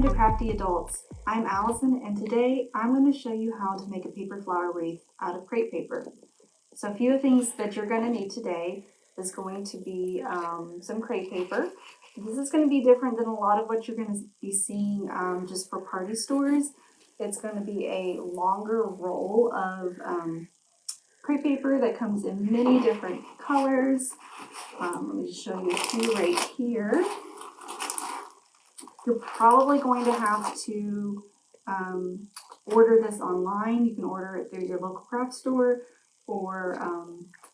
to Crafty Adults. I'm Allison, and today I'm going to show you how to make a paper flower wreath out of crepe paper. So a few things that you're going to need today is going to be some crepe paper. This is going to be different than a lot of what you're going to be seeing just for party stores. It's going to be a longer roll of crepe paper that comes in many different colors. Let me just show you a few right here. You're probably going to have to order this online. You can order it through your local craft store or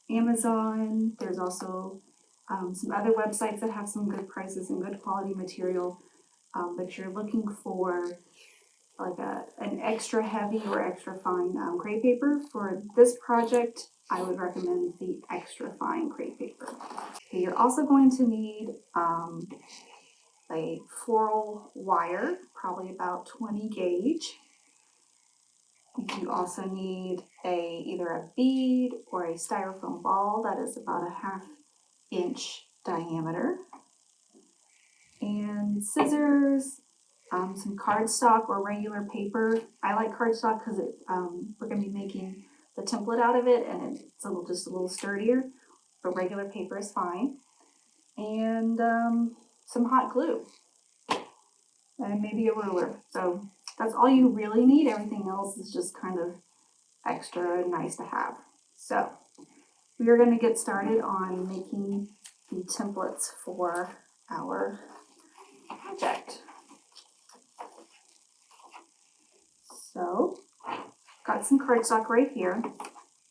Amazon. There's also some other websites that have some good prices and good quality material, but you're looking for like an extra heavy or extra fine crepe paper. For this project, I would recommend the extra fine crepe paper. Okay, you're also going to need a floral wire, probably about 20 gauge. You also need either a bead or a styrofoam ball that is about a 1/2 inch diameter, and scissors, some cardstock or regular paper. I like cardstock because we're going to be making the template out of it, and it's just a little sturdier, but regular paper is fine. And some hot glue, and maybe a ruler. So that's all you really need. Everything else is just kind of extra nice to have. So we are going to get started on making the templates for our project. So got some cardstock right here,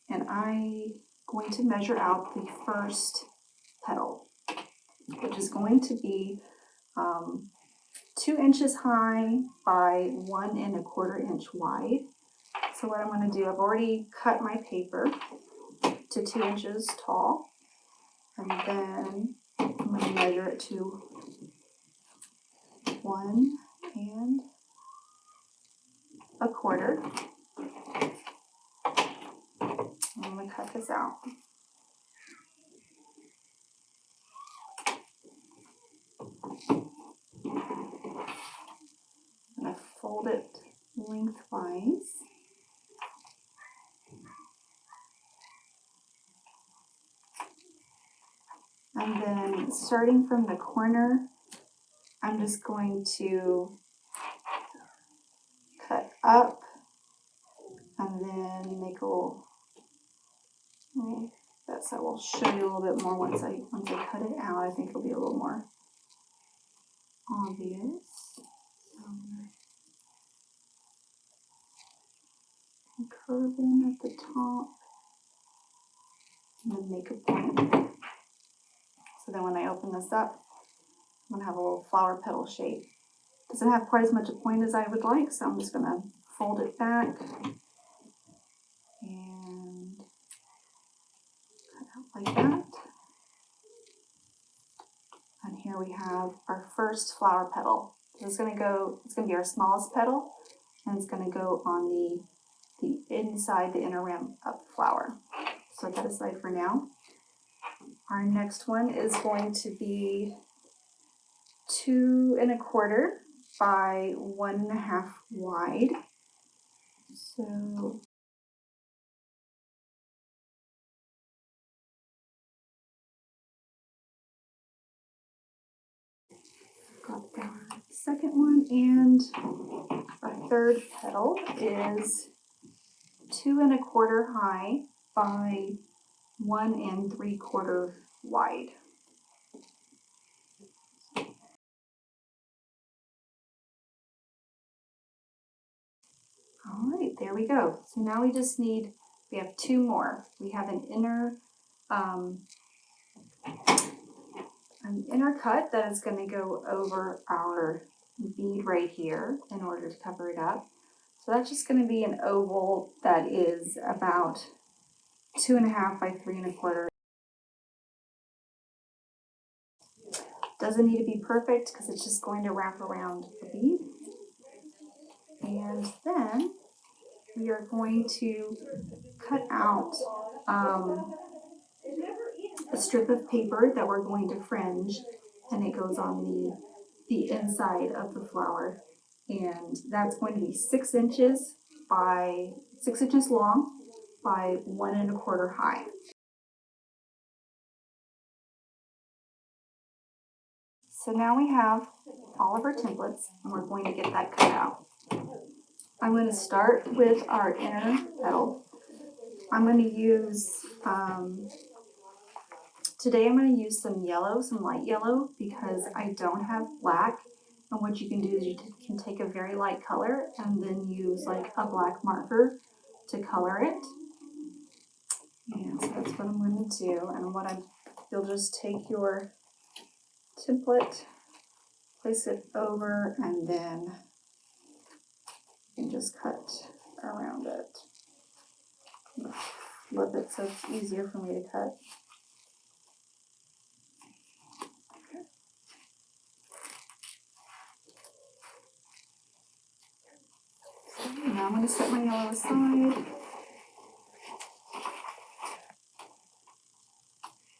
and I'm going to measure out the first petal, which is going to be 2 inches high by 1 1/4 inch wide. So what I'm going to do, I've already cut my paper to 2 inches tall, and then I'm going to measure it to 1 1/4. I'm going to cut this out. I'm going to fold it lengthwise. And then starting from the corner, I'm just going to cut up and then make a little, that's how I'll show you a little bit more once I cut it out. I think it'll be a little more obvious. Curve in at the top and then make a point. So then when I open this up, I'm going to have a little flower petal shape. Doesn't have quite as much a point as I would like, so I'm just going to fold it back and cut out like that. And here we have our first flower petal. This is going to go, it's going to be our smallest petal, and it's going to go on the inside, the inner rim of the flower. So set that aside for now. Our next one is going to be 2 1/4 by 1 1/2 wide. So got our second one, and our third petal is 2 1/4 high by 1 3/4 wide. All right, there we go. So now we have 2 more. We have an inner cut that is going to go over our bead right here in order to cover it up. So that's just going to be an oval that is about 2 1/2 by 3 1/4. Doesn't need to be perfect because it's just going to wrap around the bead. And then we are going to cut out a strip of paper that we're going to fringe, and it goes on the inside of the flower. And that's going to be 6 inches by 6 inches long by 1 1/4 high. So now we have all of our templates, and we're going to get that cut out. I'm going to start with our inner petal. I'm going to use, today I'm going to use some yellow, some light yellow, because I don't have black. And what you can do is you can take a very light color and then use like a black marker to color it. And so that's what I'm going to do. And you'll just take your template, place it over, and then you can just cut around it. Flip it so it's easier for me to cut. Now I'm going to set my yellow aside.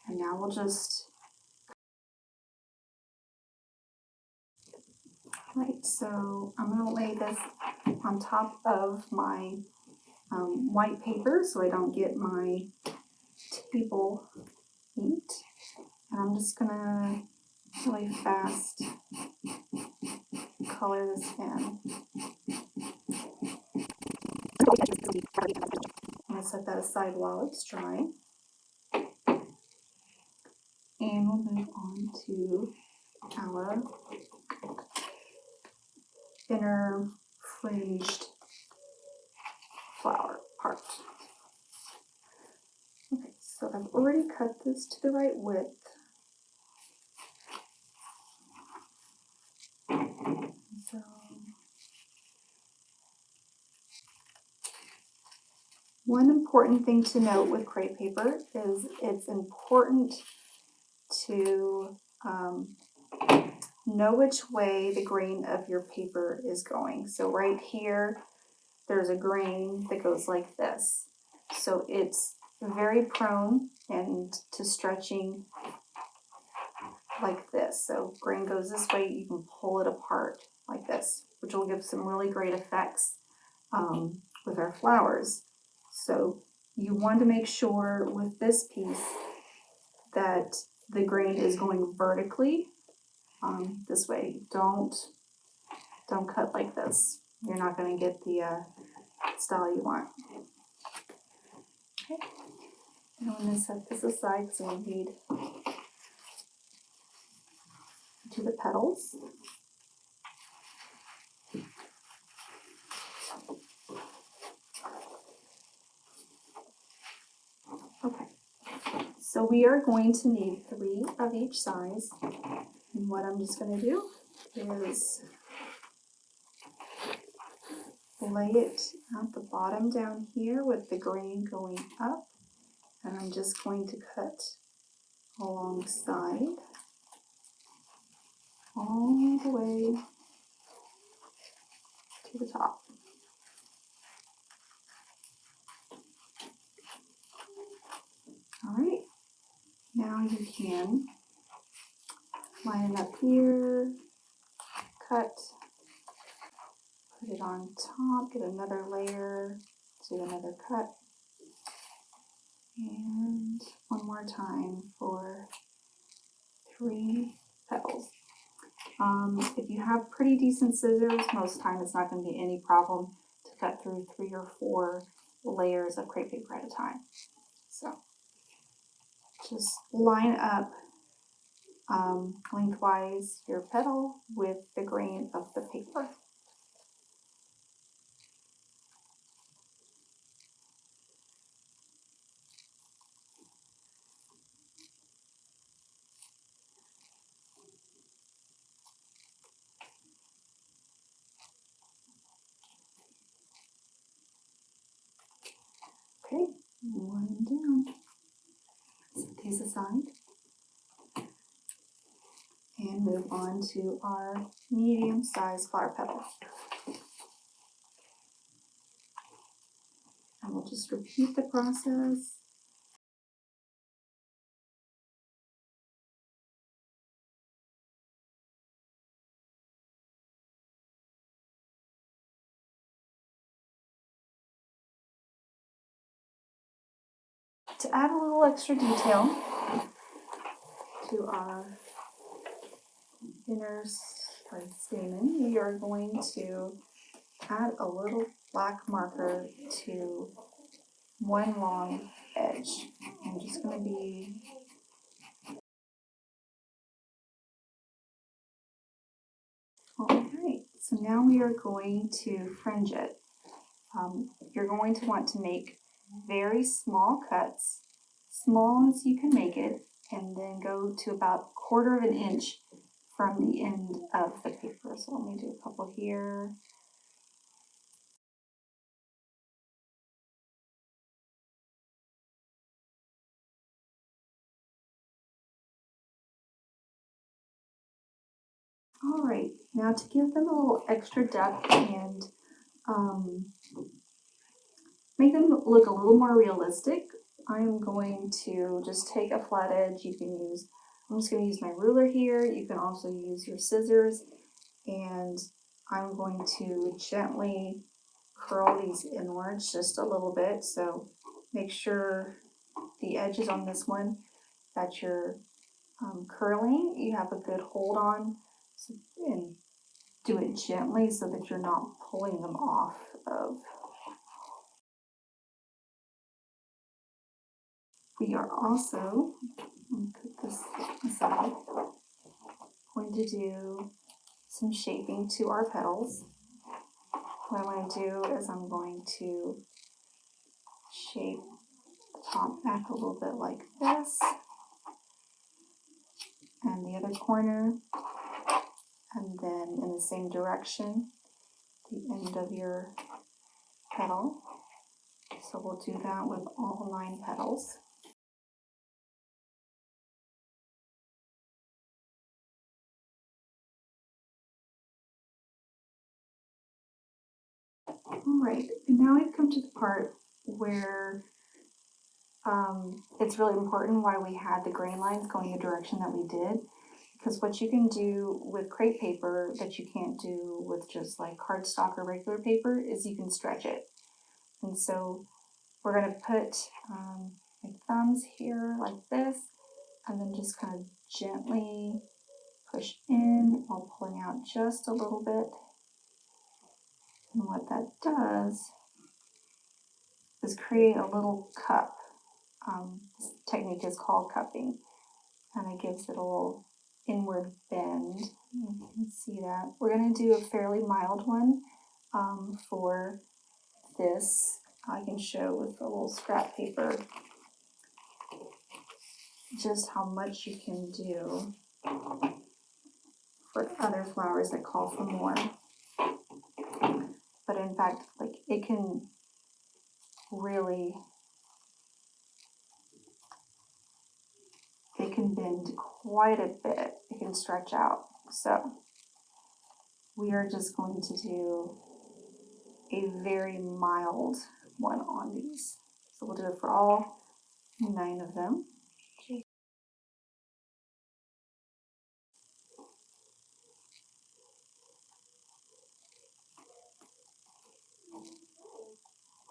And now we'll just, right, so I'm going to lay this on top of my white paper so I don't get my table heat. And I'm just going to really fast color this in. I'm going to set that aside while it's drying. And we'll move on to our inner fringed flower part. Okay, so I've already cut this to the right width. So one important thing to note with crepe paper is it's important to know which way the grain of your paper is going. So right here, there's a grain that goes like this. So it's very prone to stretching like this. So grain goes this way, you can pull it apart like this, which will give some really great effects with our flowers. So you want to make sure with this piece that the grain is going vertically this way. Don't cut like this. You're not going to get the style you want. Okay. And I'm going to set this aside because we'll need to the petals. Okay. So we are going to need 3 of each size. And what I'm just going to do is lay it at the bottom down here with the grain going up. And I'm just going to cut alongside all the way to the top. All right, now you can line it up here, cut, put it on top, get another layer, do another cut, and one more time for 3 petals. If you have pretty decent scissors, most of the time it's not going to be any problem to cut through 3 or 4 layers of crepe paper at a time. So just line up lengthwise your petal with the grain of the paper. Okay, one down. Set these aside and move on to our medium-sized flower petals. And we'll just repeat the process. to add a little extra detail to our inner stamen, we are going to add a little black marker to one long edge. I'm just going to be alright, so now we are going to fringe it. You're going to want to make very small cuts, small as you can make it, and then go to about 1/4 of an inch from the end of the paper. So let me do a couple here. Alright, now to give them a little extra depth and make them look a little more realistic, I'm going to just take a flat edge. I'm just going to use my ruler here. You can also use your scissors, and I'm going to gently curl these inwards just a little bit. So make sure the edges on this one that you're curling, you have a good hold on, and do it gently so that you're not pulling them off of. We are also, let me put this aside, going to do some shaping to our petals. What I'm going to do is I'm going to shape the top back a little bit like this, and the other corner, and then in the same direction, the end of your petal. So we'll do that with all 9 petals. Alright, and now we've come to the part where it's really important why we had the grain lines going the direction that we did. Because what you can do with crepe paper that you can't do with just like cardstock or regular paper is you can stretch it. And so we're going to put my thumbs here like this, and then just kind of gently push in while pulling out just a little bit. And what that does is create a little cup. This technique is called cupping, and it gives it a little inward bend. You can see that. We're going to do a fairly mild one for this. I can show with a little scrap paper just how much you can do for other flowers that call for more. But in fact, like, it can really, it can bend quite a bit. It can stretch out. So we are just going to do a very mild one on these. So we'll do it for all 9 of them.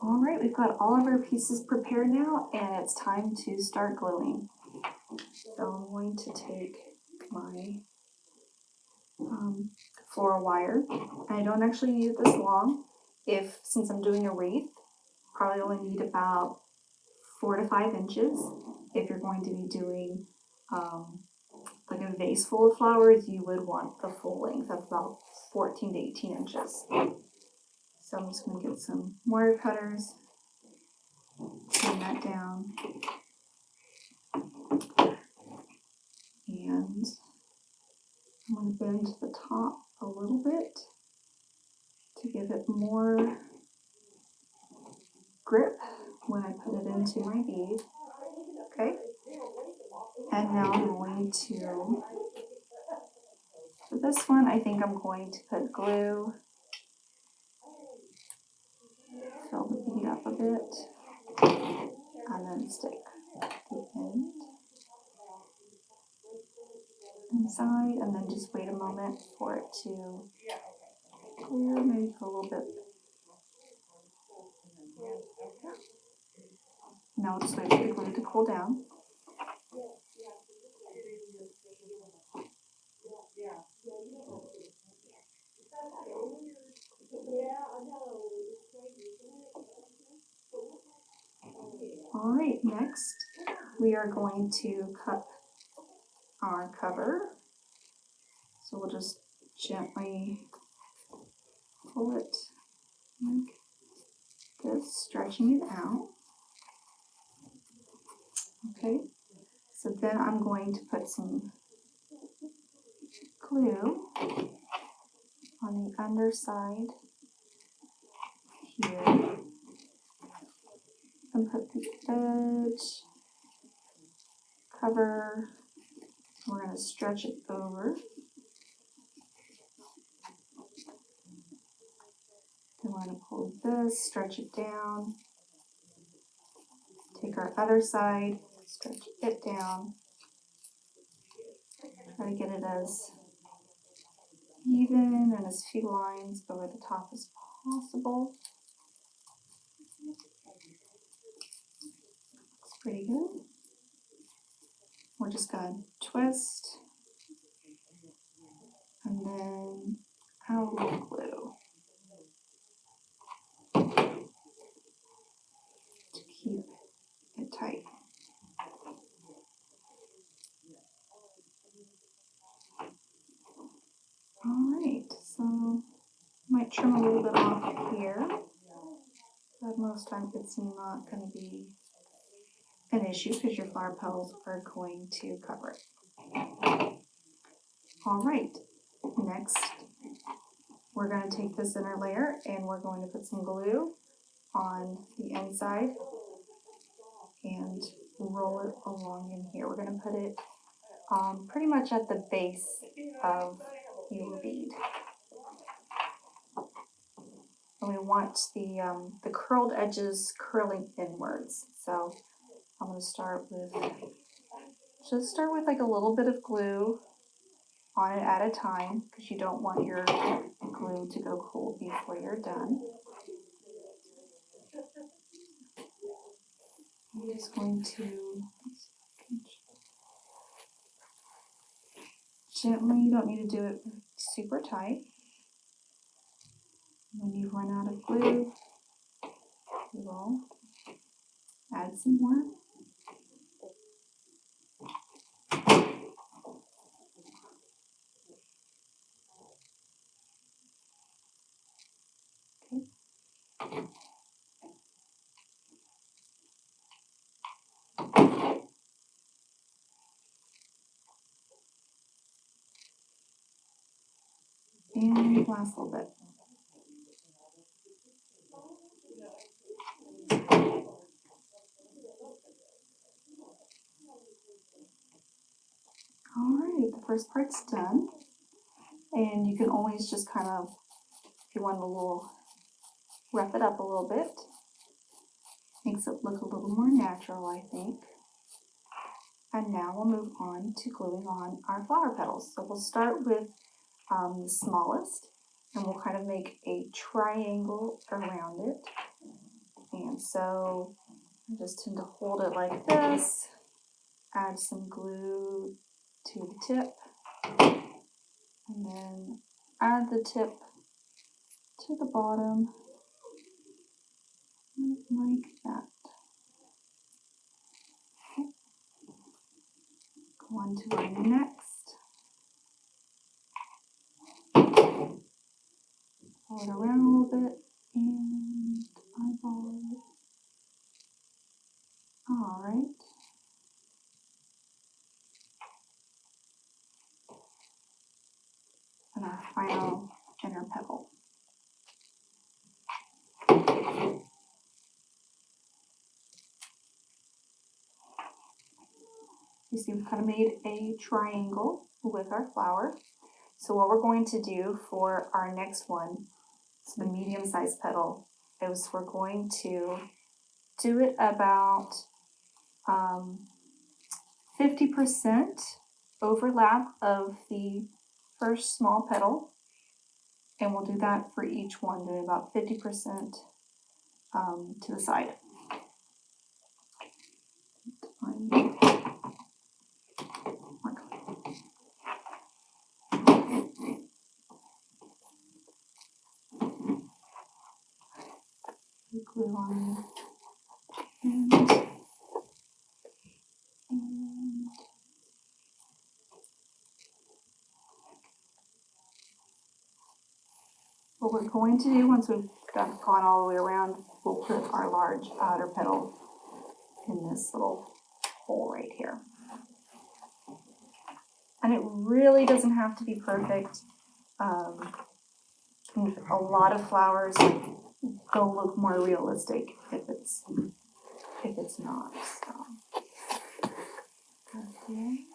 All right, we've got all of our pieces prepared now, and it's time to start gluing. So I'm going to take my floral wire. And I don't actually need it this long. Since I'm doing a wreath, probably only need about 4 to 5 inches. If you're going to be doing like a vase full of flowers, you would want the full length of about 14 to 18 inches. So I'm just going to get some wire cutters, trim that down, and I'm going to bend the top a little bit to give it more grip when I put it into my bead. Okay, and now I'm going to, for this one, I think I'm going to put glue, fill the bead up a bit, and then stick the end inside, and then just wait a moment for it to clear, maybe for a little bit. now we'll just wait for the glue to cool down. All right, next we are going to cut our cover. So we'll just gently pull it like this, stretching it out. Okay, so then I'm going to put some glue on the underside here and put the edge, cover. We're going to stretch it over. Then we're going to pull this, stretch it down. Take our other side, stretch it down. Try to get it as even and as few lines over the top as possible. Looks pretty good. We're just going to twist and then add a little glue to keep it tight. Alright, so might trim a little bit off here, but most times it's not going to be an issue because your flower petals are going to cover it. Alright, next we're going to take this inner layer and we're going to put some glue on the inside and roll it along in here. We're going to put it pretty much at the base of your bead. And we want the curled edges curling inwards. So I'm going to start with like a little bit of glue on it at a time because you don't want your glue to go cold before you're done. I'm just going to gently, you don't need to do it super tight. When you run out of glue, you will add some more. And last little bit. Alright, the first part's done. And you can always just kind of, if you want to rough it up a little bit, makes it look a little more natural, I think. And now we'll move on to gluing on our flower petals. So we'll start with the smallest, and we'll kind of make a triangle around it. And so I just tend to hold it like this, add some glue to the tip, and then add the tip to the bottom, like that. Okay. Go on to our next. Pull it around a little bit and eyeball it. Alright. And our final inner petal. You see we've kind of made a triangle with our flower. So what we're going to do for our next one, so the medium-sized petal, is we're going to do it about 50% overlap of the first small petal, and we'll do that for each one, doing about 50% to the side. glue on the and what we're going to do once we've gone all the way around, we'll put our large outer petal in this little hole right here. And it really doesn't have to be perfect. A lot of flowers they'll look more realistic if it's not. So okay.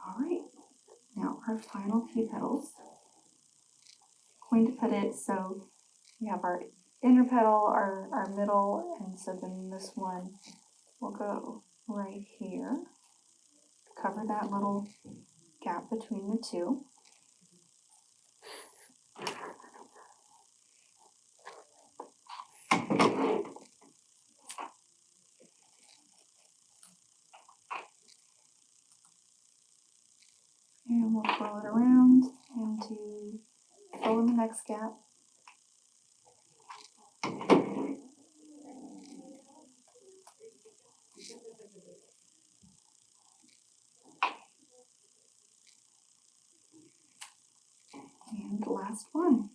All right. Now our final few petals. I'm going to put it so we have our inner petal, our middle, and so then this one will go right here. Cover that little gap between the two. And we'll curl it around into fill in the next gap. And the last one.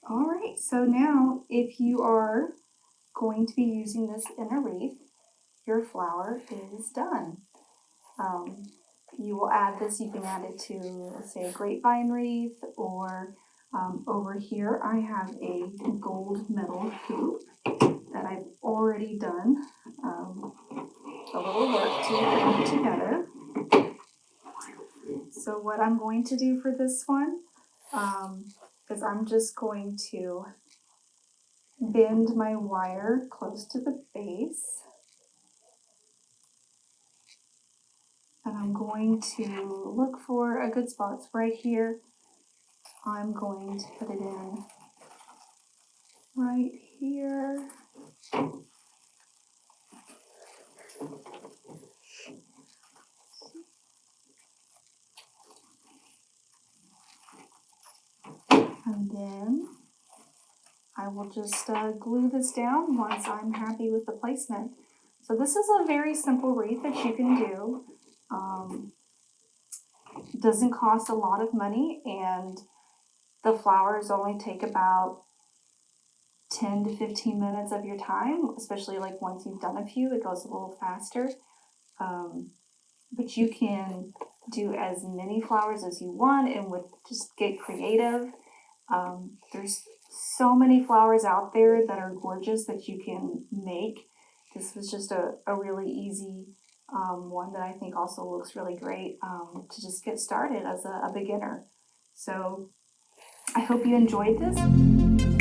All right, so now if you are going to be using this in a wreath, your flower is done. You will add this, you can add it to, let's say, a grapevine wreath, or over here I have a gold metal hoop that I've already done a little work to put together. So what I'm going to do for this one is I'm just going to bend my wire close to the base. And I'm going to look for a good spot. It's right here. I'm going to put it in right here. And then I will just glue this down once I'm happy with the placement. So this is a very simple wreath that you can do. Doesn't cost a lot of money, and the flowers only take about 10 to 15 minutes of your time, especially like once you've done a few, it goes a little faster. But you can do as many flowers as you want and just get creative. There's so many flowers out there that are gorgeous that you can make. This was just a really easy one that I think also looks really great to just get started as a beginner. So I hope you enjoyed this.